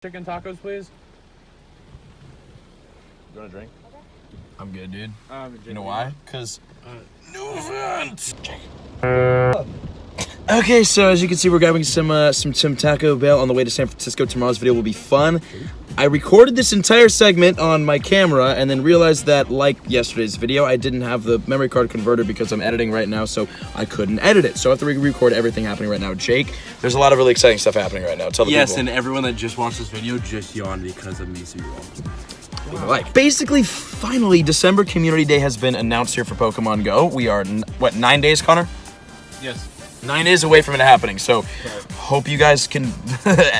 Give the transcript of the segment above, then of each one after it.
Chicken tacos, please. You want a drink? I'm good, dude. You know why? Because new event. Okay, so as you can see, we're grabbing some Taco Bell on the way to San Francisco. Tomorrow's video will be fun. I recorded this entire segment on my camera and then realized that, like yesterday's video, I didn't have the memory card converter because I'm editing right now, so I couldn't edit it. So I have to re-record everything happening right now. Jake, there's a lot of really exciting stuff happening right now. Tell the people. Yes, and everyone that just watched this video just yawned because of me, so you're welcome. Like, basically, finally, December Community Day has been announced here for Pokemon Go. We are, what, 9 days, Connor? Yes. 9 days away from it happening, so hope you guys can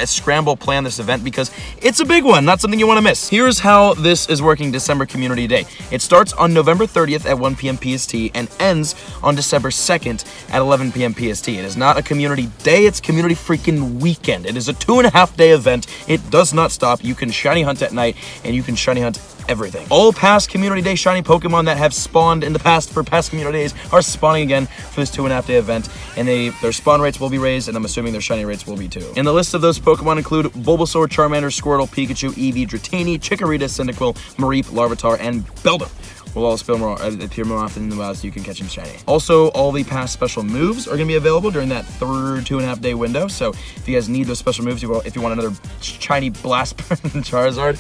scramble plan this event because it's a big one, not something you want to miss. Here's how this is working December Community Day. It starts on November 30th at 1 p.m. PST and ends on December 2nd at 11 p.m. PST. It is not a community day, it's community freaking weekend. It is a 2.5-day event. It does not stop. You can shiny hunt at night and you can shiny hunt everything. All past Community Day shiny Pokemon that have spawned in the past for past Community Days are spawning again for this 2.5-day event, and their spawn rates will be raised, and I'm assuming their shiny rates will be too. And the list of those Pokemon include Bulbasaur, Charmander, Squirtle, Pikachu, Eevee, Dratini, Chikorita, Cyndaquil, Mareep, Larvitar, and Beldum will all appear more often in the wild so you can catch them shiny. Also, all the past special moves are going to be available during that third 2.5-day window, so if you guys need those special moves, if you want another shiny Blast Charizard,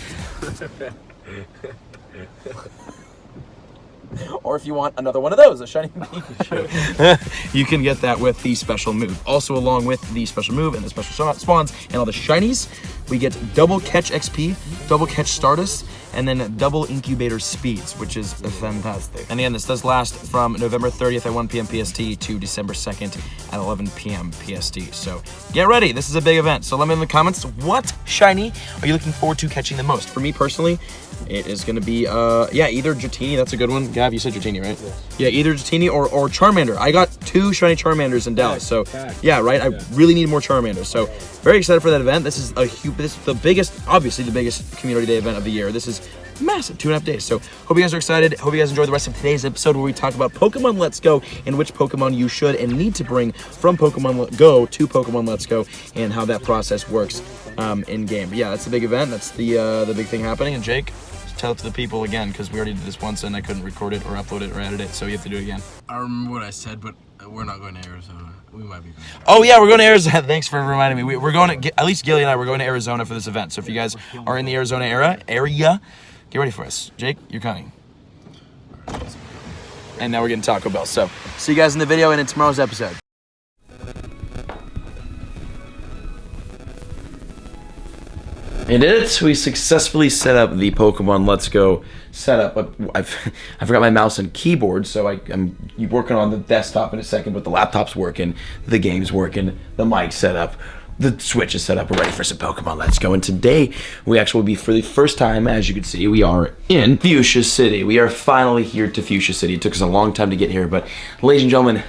or if you want another one of those, a shiny Pikachu, you can get that with the special move. Also, along with the special move and the special spawns and all the shinies, we get double catch XP, double catch Stardust, and then double incubator speeds, which is fantastic. And again, this does last from November 30th at 1 p.m. PST to December 2nd at 11 p.m. PST. So get ready, this is a big event. So let me know in the comments, what shiny are you looking forward to catching the most? For me personally, it is gonna be, either Dratini, that's a good one. Gav, you said Dratini, right? Yes. Yeah, either Dratini or Charmander. I got 2 shiny Charmanders in Dallas, so yeah, right? I really need more Charmanders. So very excited for that event. This is the biggest, obviously the biggest Community Day event of the year. This is massive, 2.5 days. So hope you guys are excited. Hope you guys enjoy the rest of today's episode where we talk about Pokemon Let's Go and which Pokemon you should and need to bring from Pokemon Go to Pokemon Let's Go and how that process works in game. But yeah, that's the big event. That's the big thing happening. And Jake, tell it to the people again because we already did this once and I couldn't record it or upload it or edit it, so you have to do it again. I remember what I said, but we're not going to Arizona. We might be going. Oh yeah, we're going to Arizona. Thanks for reminding me. We're going to, at least Gilly and I, we're going to Arizona for this event. So if you guys are in the Arizona area, get ready for us. Jake, you're coming. And now we're getting Taco Bell. So see you guys in the video and in tomorrow's episode. And we successfully set up the Pokemon Let's Go setup, but I forgot my mouse and keyboard, so I'm working on the desktop in a second, but the laptop's working, the game's working, the mic's set up, the Switch is set up, we're ready for some Pokemon Let's Go. And today, we actually will be, for the first time, as you can see, we are in Fuchsia City. We are finally here to Fuchsia City. It took us a long time to get here, but ladies and gentlemen,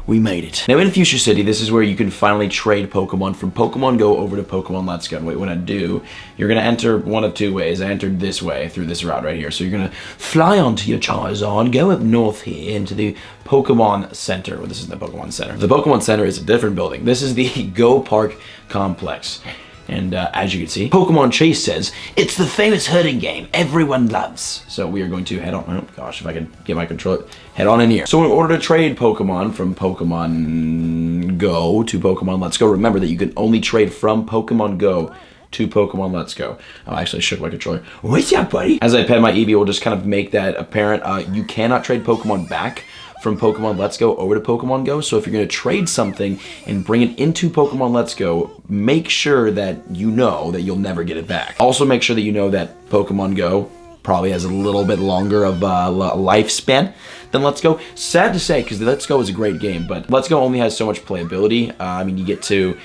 we made it. Now in Fuchsia City, this is where you can finally trade Pokemon from Pokemon Go over to Pokemon Let's Go. And what you want to do, you're going to enter one of 2 ways. I entered this way, through this route right here. So you're going to fly onto your Charizard, go up north here into the Pokemon Center. Well, this is the Pokemon Center. The Pokemon Center is a different building. This is the Go Park Complex. And as you can see, Pokemon Chase says, it's the famous hunting game everyone loves. So we are going to head on, oh gosh, if I can get my controller, head on in here. So in order to trade Pokemon from Pokemon Go to Pokemon Let's Go, remember that you can only trade from Pokemon Go to Pokemon Let's Go. Oh, I actually shook my controller. What's up, buddy? As I pet my Eevee, we'll just kind of make that apparent. You cannot trade Pokemon back from Pokemon Let's Go over to Pokemon Go. So if you're going to trade something and bring it into Pokemon Let's Go, make sure that you know that you'll never get it back. Also make sure that you know that Pokemon Go probably has a little bit longer of a lifespan than Let's Go. Sad to say, because Let's Go is a great game, but Let's Go only has so much playability. I mean, you get to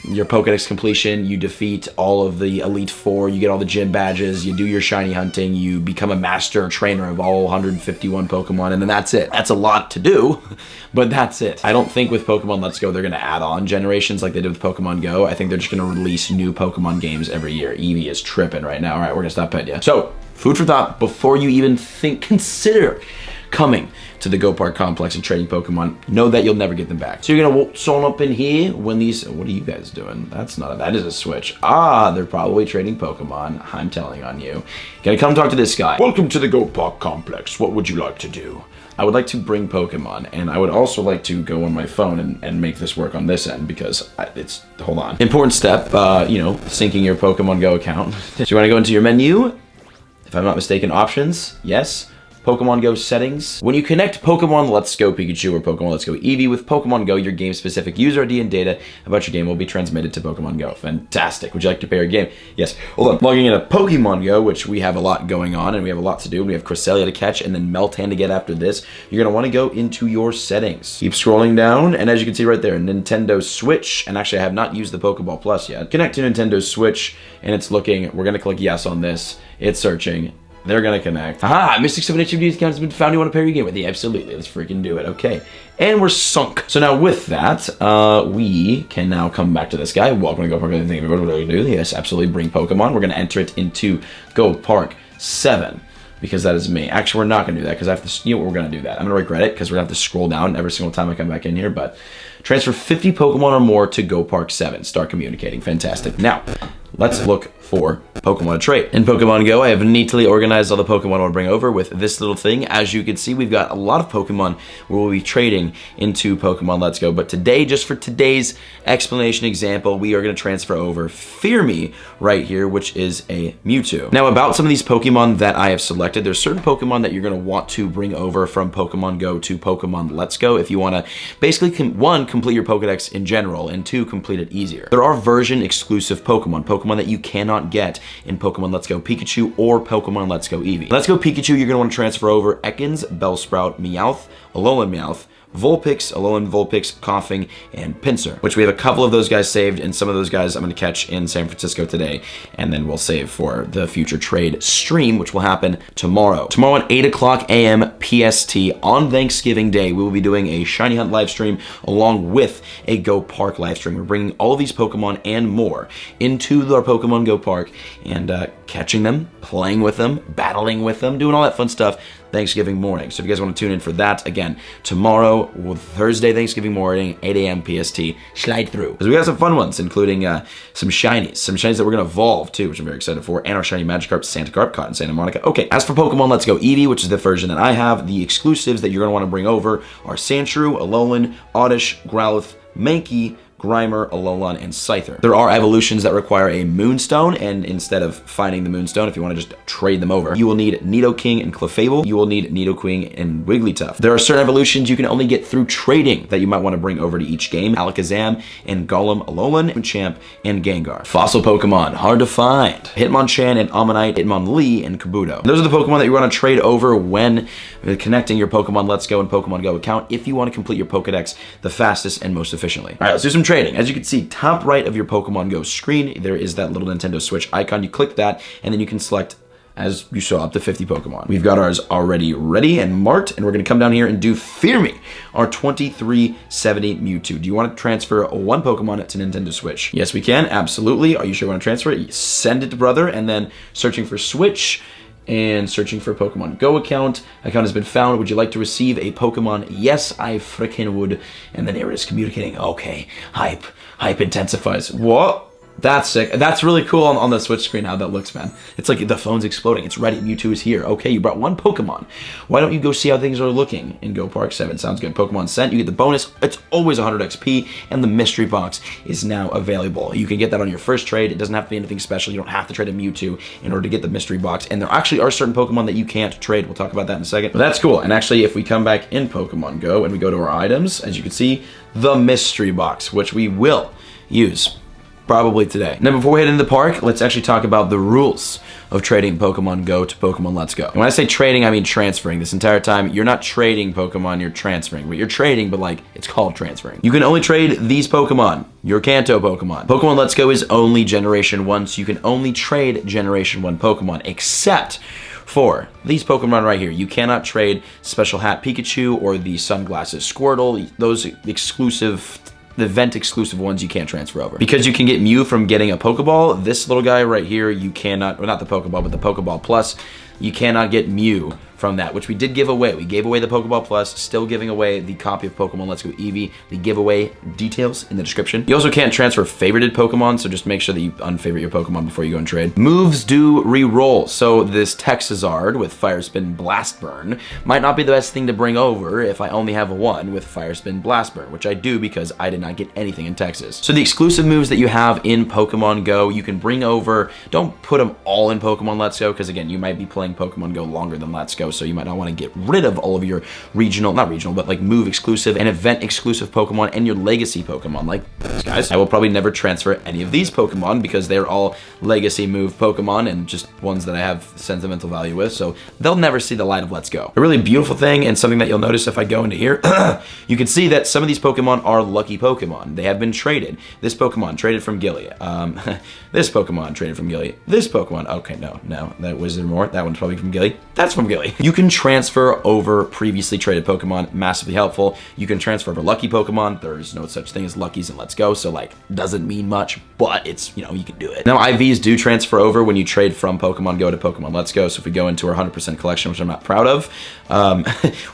your Pokedex completion, you defeat all of the Elite Four, you get all the gym badges, you do your shiny hunting, you become a master trainer of all 151 Pokemon, and then that's it. That's a lot to do, but that's it. I don't think with Pokemon Let's Go they're going to add on generations like they did with Pokemon Go. I think they're just going to release new Pokemon games every year. Eevee is tripping right now. All right, we're going to stop petting you. So, food for thought, before you even consider coming to the Go Park complex and trading Pokemon, know that you'll never get them back. So you're gonna walk on up in here when these, what are you guys doing? That is a switch. Ah, they're probably trading Pokemon. I'm telling on you. Gonna come talk to this guy. Welcome to the Go Park complex. What would you like to do? I would like to bring Pokemon, and I would also like to go on my phone and make this work on this end because hold on. Important step, syncing your Pokemon Go account. So you wanna go into your menu? If I'm not mistaken, options, yes. Pokemon Go settings. When you connect Pokemon Let's Go Pikachu or Pokemon Let's Go Eevee with Pokemon Go, your game-specific user ID and data about your game will be transmitted to Pokemon Go. Fantastic. Would you like to pair your game? Yes. Hold on. Logging into Pokemon Go, which we have a lot going on, and we have a lot to do. We have Cresselia to catch, and then Meltan to get after this. You're going to want to go into your settings. Keep scrolling down, and as you can see right there, Nintendo Switch, and actually I have not used the Pokeball Plus yet. Connect to Nintendo Switch, and it's looking, we're going to click yes on this. It's searching. They're gonna connect. Aha! Mystic 7 HMD's account has been found. You want to pair your game with? Yeah, absolutely. Let's freaking do it. Okay. And we're sunk. So now with that, we can now come back to this guy. Welcome to Go Park. What are we gonna do? Yes, absolutely. Bring Pokemon. We're gonna enter it into Go Park 7. Because that is me. Actually, we're not gonna do that because I have to, we're gonna do that. I'm gonna regret it because we're gonna have to scroll down every single time I come back in here, but transfer 50 Pokemon or more to Go Park 7. Start communicating. Fantastic. Now, let's look for Pokemon to trade. In Pokemon Go, I have neatly organized all the Pokemon I want to bring over with this little thing. As you can see, we've got a lot of Pokemon where we'll be trading into Pokemon Let's Go. But today, just for today's explanation example, we are going to transfer over Fear Me right here, which is a Mewtwo. Now, about some of these Pokemon that I have selected, there's certain Pokemon that you're going to want to bring over from Pokemon Go to Pokemon Let's Go if you want to basically, one, complete your Pokedex in general, and two, complete it easier. There are version-exclusive Pokemon that you cannot get in Pokemon Let's Go Pikachu or Pokemon Let's Go Eevee. Let's Go Pikachu, you're going to want to transfer over Ekans, Bellsprout, Meowth, Alolan Meowth, Vulpix, Alolan Vulpix, Coughing, and Pinsir, which we have a couple of those guys saved, and some of those guys I'm going to catch in San Francisco today, and then we'll save for the future trade stream, which will happen tomorrow. Tomorrow at 8 o'clock a.m. PST on Thanksgiving Day, we will be doing a Shiny Hunt live stream along with a Go Park live stream. We're bringing all of these Pokemon and more into our Pokemon Go Park and catching them, playing with them, battling with them, doing all that fun stuff Thanksgiving morning. So if you guys want to tune in for that, again, tomorrow, Thursday, Thanksgiving morning, 8 a.m. PST, slide through. Because we got some fun ones, including some shinies that we're going to evolve too, which I'm very excited for, and our shiny Magikarp, Santacarp, caught in Santa Monica. Okay, as for Pokemon Let's Go Eevee, which is the version that I have, the exclusives that you're going to want to bring over are Sandshrew, Alolan, Oddish, Growlithe, Mankey, Grimer, Alolan, and Scyther. There are evolutions that require a Moonstone, and instead of finding the Moonstone, if you want to just trade them over, you will need Nidoking and Clefable. You will need Nidoqueen and Wigglytuff. There are certain evolutions you can only get through trading that you might want to bring over to each game. Alakazam and Golem, Alolan, Machamp, and Gengar. Fossil Pokemon, hard to find. Hitmonchan and Ammonite, Hitmonlee, and Kabuto. Those are the Pokemon that you want to trade over when connecting your Pokemon Let's Go and Pokemon Go account if you want to complete your Pokedex the fastest and most efficiently. All right, let's do some trading. As you can see, top right of your Pokemon Go screen, there is that little Nintendo Switch icon. You click that, and then you can select, as you saw, up to 50 Pokemon. We've got ours already ready and marked, and we're going to come down here and do Fear Me, our 2370 Mewtwo. Do you want to transfer one Pokemon to Nintendo Switch? Yes, we can. Absolutely. Are you sure you want to transfer it? Send it, brother, and then searching for Switch, and searching for Pokemon Go account. Account has been found. Would you like to receive a Pokemon? Yes, I frickin' would. And then here it is communicating. Okay, hype intensifies. What? That's sick. That's really cool on the Switch screen how that looks, man. It's like the phone's exploding. It's ready. Mewtwo is here. Okay, you brought one Pokemon. Why don't you go see how things are looking in Go Park 7? Sounds good. Pokemon sent. You get the bonus. It's always 100 XP, and the mystery box is now available. You can get that on your first trade. It doesn't have to be anything special. You don't have to trade a Mewtwo in order to get the mystery box, and there actually are certain Pokemon that you can't trade. We'll talk about that in a second. But that's cool. And actually, if we come back in Pokemon Go and we go to our items, as you can see, the mystery box, which we will use probably today. Now, before we head into the park, let's actually talk about the rules of trading Pokemon Go to Pokemon Let's Go. And when I say trading, I mean transferring. This entire time, you're not trading Pokemon, you're transferring. But you're trading, but like, it's called transferring. You can only trade these Pokemon, your Kanto Pokemon. Pokemon Let's Go is only Generation 1, so you can only trade Generation 1 Pokemon, except for these Pokemon right here. You cannot trade Special Hat Pikachu or the Sunglasses Squirtle. Those exclusive, the event exclusive ones you can't transfer over. Because you can get Mew from getting a Pokeball, this little guy right here, you cannot, or not the Pokeball, but the Pokeball Plus, you cannot get Mew from that, which we did give away. We gave away the Pokeball Plus, still giving away the copy of Pokemon Let's Go Eevee. The giveaway details in the description. You also can't transfer favorited Pokemon, so just make sure that you unfavorite your Pokemon before you go and trade. Moves do re-roll, so this Texazard with Fire Spin Blast Burn might not be the best thing to bring over if I only have one with Fire Spin Blast Burn, which I do because I did not get anything in Texas. So the exclusive moves that you have in Pokemon Go, you can bring over. Don't put them all in Pokemon Let's Go, because again, you might be playing Pokemon Go longer than Let's Go, so you might not want to get rid of all of your not regional, but like move exclusive and event exclusive Pokemon and your legacy Pokemon, like these guys. I will probably never transfer any of these Pokemon because they're all legacy move Pokemon and just ones that I have sentimental value with, so they'll never see the light of Let's Go. A really beautiful thing, and something that you'll notice if I go into here, you can see that some of these Pokemon are lucky Pokemon. They have been traded. This Pokemon traded from Gilly. This Pokemon traded from Gilly. This Pokemon, okay, no, was there more? That one's probably from Gilly. That's from Gilly. You can transfer over previously traded Pokemon, massively helpful. You can transfer over lucky Pokemon. There's no such thing as luckies in Let's Go, so like, doesn't mean much, but it's, you know, you can do it. Now, IVs do transfer over when you trade from Pokemon Go to Pokemon Let's Go, so if we go into our 100% collection, which I'm not proud of,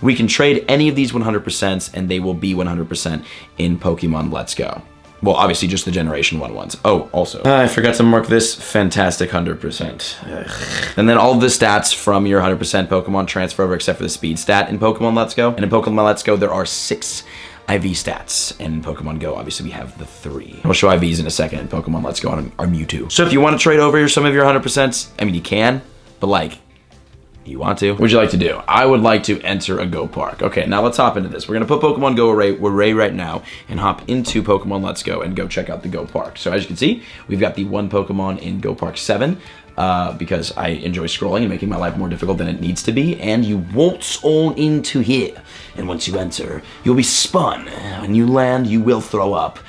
we can trade any of these 100%, and they will be 100% in Pokemon Let's Go. Well, obviously just the Generation 1 ones. Oh, also, I forgot to mark this fantastic 100%. And then all of the stats from your 100% Pokemon transfer over except for the speed stat in Pokemon Let's Go. And in Pokemon Let's Go, there are 6 IV stats. And in Pokemon Go, obviously, we have the 3. We'll show IVs in a second in Pokemon Let's Go on our Mewtwo. So if you want to trade over some of your 100%, I mean, you can, but like, you want to? What would you like to do? I would like to enter a Go Park. Okay, now let's hop into this. We're gonna put Pokemon Go Array right now and hop into Pokemon Let's Go and go check out the Go Park. So as you can see, we've got the one Pokemon in Go Park 7 because I enjoy scrolling and making my life more difficult than it needs to be. And you waltz on into here. And once you enter, you'll be spun. When you land, you will throw up,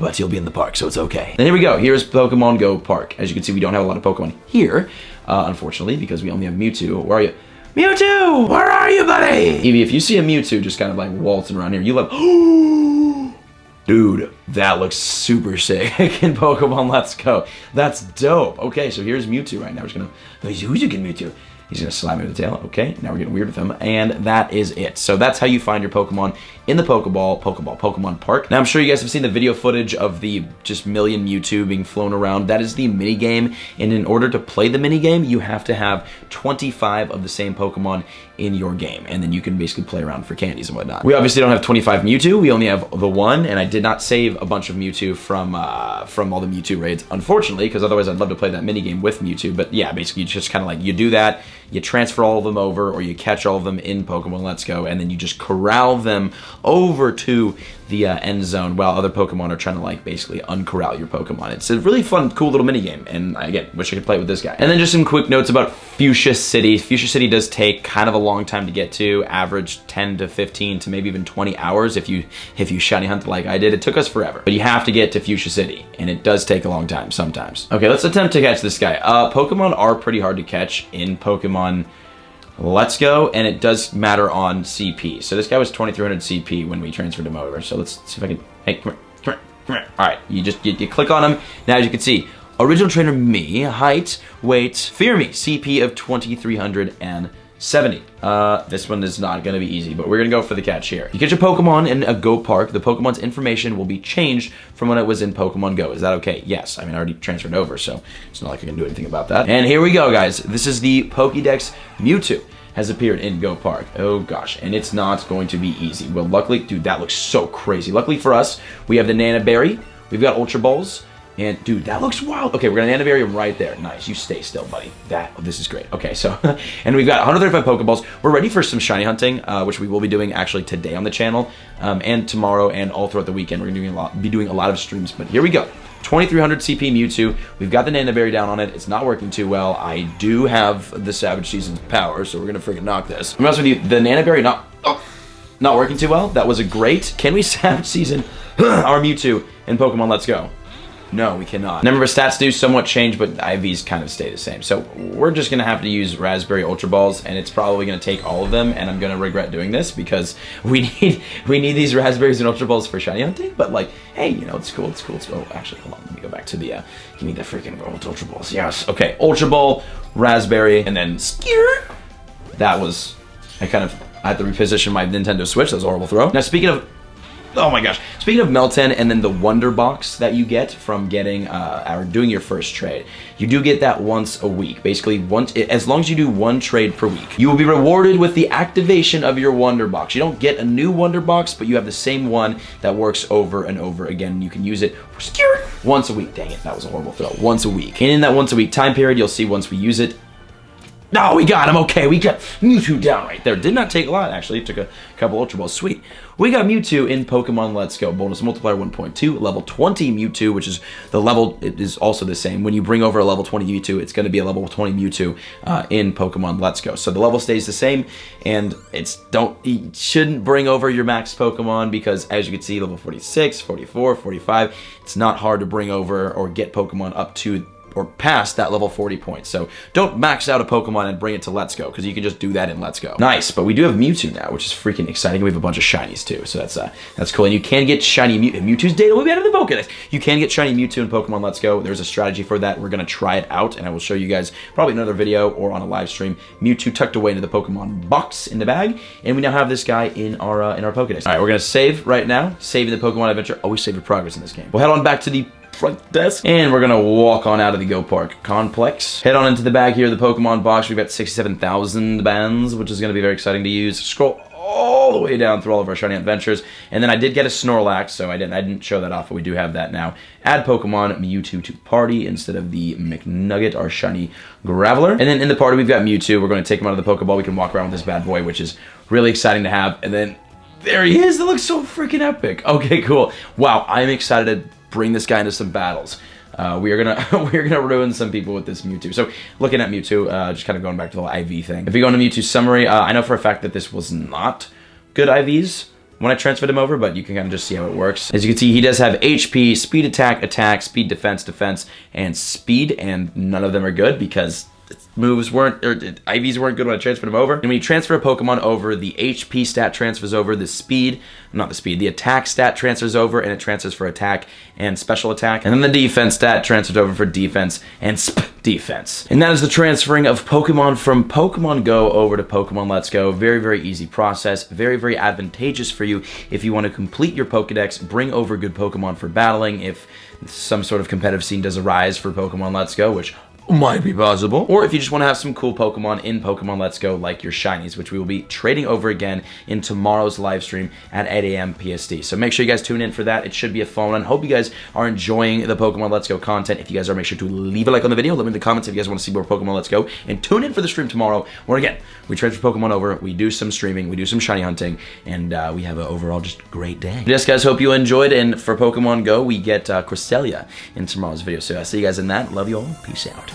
but you'll be in the park, so it's okay. And here we go. Here's Pokemon Go Park. As you can see, we don't have a lot of Pokemon here. Unfortunately, because we only have Mewtwo. Where are you? Mewtwo! Where are you, buddy? Eevee, if you see a Mewtwo just kind of like waltzing around here, you love. Dude, that looks super sick in Pokemon Let's Go. That's dope. Okay, so here's Mewtwo right now. We're just gonna. Who's you get Mewtwo? He's gonna slap me with the tail. Okay, now we're getting weird with him, and that is it. So that's how you find your Pokemon in the Pokemon Park. Now I'm sure you guys have seen the video footage of the just million Mewtwo being flown around. That is the mini game, and in order to play the mini game, you have to have 25 of the same Pokemon in your game, and then you can basically play around for candies and whatnot. We obviously don't have 25 Mewtwo. We only have the one, and I did not save a bunch of Mewtwo from all the Mewtwo raids, unfortunately, because otherwise I'd love to play that mini game with Mewtwo. But yeah, basically you just kind of like you do that. You transfer all of them over, or you catch all of them in Pokemon Let's Go, and then you just corral them over to the end zone while other Pokemon are trying to like basically uncorral your Pokemon. It's a really fun, cool little mini game, and again, wish I could play it with this guy. And then just some quick notes about Fuchsia City. Fuchsia City does take kind of a long time to get to, average 10 to 15 to maybe even 20 hours if you shiny hunt like I did. It took us forever, but you have to get to Fuchsia City, and it does take a long time sometimes. Okay, let's attempt to catch this guy. Pokemon are pretty hard to catch in Pokemon Let's Go, and it does matter on CP. So this guy was 2300 CP when we transferred him over. So let's see if I can, hey, come here. All right, you click on him. Now as you can see, original trainer me, height, weight, fear me, CP of 2370. This one is not gonna be easy, but we're gonna go for the catch here. You catch a Pokemon in a Go Park, the Pokemon's information will be changed from when it was in Pokemon Go. Is that okay? Yes. I mean, I already transferred over, so it's not like I can do anything about that. And here we go, guys. This is the Pokédex Mewtwo has appeared in Go Park. Oh gosh, and it's not going to be easy. Well, luckily, dude, that looks so crazy. Luckily for us, we have the Nana Berry, we've got Ultra Balls, and dude, that looks wild. Okay, we're gonna Nana Berry him right there. Nice, you stay still, buddy. This is great. Okay, so, and we've got 135 Pokeballs. We're ready for some shiny hunting, which we will be doing actually today on the channel, and tomorrow, and all throughout the weekend. We're gonna be doing a lot of streams, but here we go. 2300 CP Mewtwo. We've got the Nana Berry down on it. It's not working too well. I do have the Savage Season's power, so we're gonna freaking knock this. To be honest with you, the Nana Berry not working too well. That was a great. Can we Savage Season our Mewtwo in Pokemon Let's Go? No, we cannot. Number of stats do somewhat change, but IVs kind of stay the same. So we're just gonna have to use Raspberry Ultra Balls, and it's probably gonna take all of them, and I'm gonna regret doing this because we need these Raspberries and Ultra Balls for shiny hunting. But like, hey, you know, it's cool. Oh, actually, hold on. Let me go back to the. Give me the freaking Ultra Balls. Yes. Okay, Ultra Ball Raspberry, and then Skier. That was, I had to reposition my Nintendo Switch. That was a horrible throw. Now speaking of, oh my gosh. Speaking of Meltan and then the Wonder Box that you get from getting, or doing your first trade, you do get that once a week. Basically, as long as you do one trade per week, you will be rewarded with the activation of your Wonder Box. You don't get a new Wonder Box, but you have the same one that works over and over again. You can use it once a week. Dang it, that was a horrible throw. Once a week. And in that once a week time period, you'll see once we use it, no, we got him. Okay, we got Mewtwo down right there. Did not take a lot, actually. It took a couple Ultra Balls. Sweet. We got Mewtwo in Pokemon Let's Go. Bonus multiplier 1.2. Level 20 Mewtwo, which is the level, it is also the same. When you bring over a level 20 Mewtwo, it's going to be a level 20 Mewtwo in Pokemon Let's Go. So the level stays the same, and you shouldn't bring over your max Pokemon because, as you can see, level 46, 44, 45, it's not hard to bring over or get Pokemon up to or past that level 40 points. So don't max out a Pokemon and bring it to Let's Go, because you can just do that in Let's Go. Nice, but we do have Mewtwo now, which is freaking exciting. We have a bunch of shinies too, so that's cool. And you can get shiny Mewtwo. Mewtwo's data will be out of the Pokédex. You can get shiny Mewtwo in Pokemon Let's Go. There's a strategy for that. We're gonna try it out, and I will show you guys probably in another video or on a live stream. Mewtwo tucked away into the Pokemon box in the bag, and we now have this guy in our Pokédex. All right, we're gonna save right now. Saving the Pokemon Adventure. Always save your progress in this game. We'll head on back to the front desk, and we're gonna walk on out of the Go Park complex. Head on into the bag here, the Pokemon box. We've got 67,000 bands, which is gonna be very exciting to use. Scroll all the way down through all of our shiny adventures, and then I did get a Snorlax, so I didn't show that off, but we do have that now. Add Pokemon Mewtwo to party instead of the McNugget, our shiny Graveler. And then in the party we've got Mewtwo. We're gonna take him out of the Pokeball. We can walk around with this bad boy, which is really exciting to have. And then there he is. That looks so freaking epic. Okay, cool. Wow, I'm excited to bring this guy into some battles. We're gonna ruin some people with this Mewtwo. So looking at Mewtwo, just kind of going back to the whole IV thing. If we go into Mewtwo summary, I know for a fact that this was not good IVs when I transferred him over, but you can kind of just see how it works. As you can see, he does have HP, speed attack, attack, speed defense, defense, and speed, and none of them are good because moves weren't, or IVs weren't good when I transferred them over. And when you transfer a Pokemon over, the HP stat transfers over, the attack stat transfers over, and it transfers for attack and special attack. And then the defense stat transfers over for defense and defense. And that is the transferring of Pokemon from Pokemon Go over to Pokemon Let's Go. Very, very easy process. Very, very advantageous for you if you want to complete your Pokedex, bring over good Pokemon for battling, if some sort of competitive scene does arise for Pokemon Let's Go, which might be possible. Or if you just want to have some cool Pokemon in Pokemon Let's Go, like your shinies, which we will be trading over again in tomorrow's live stream at 8 a.m. PST. So make sure you guys tune in for that. It should be a fun one. Hope you guys are enjoying the Pokemon Let's Go content. If you guys are, make sure to leave a like on the video. Let me know in the comments if you guys want to see more Pokemon Let's Go. And tune in for the stream tomorrow, where again, we transfer Pokemon over, we do some streaming, we do some shiny hunting, and we have an overall just great day. Yes, guys, hope you enjoyed. And for Pokemon Go, we get Cresselia in tomorrow's video. So I'll see you guys in that. Love you all. Peace out.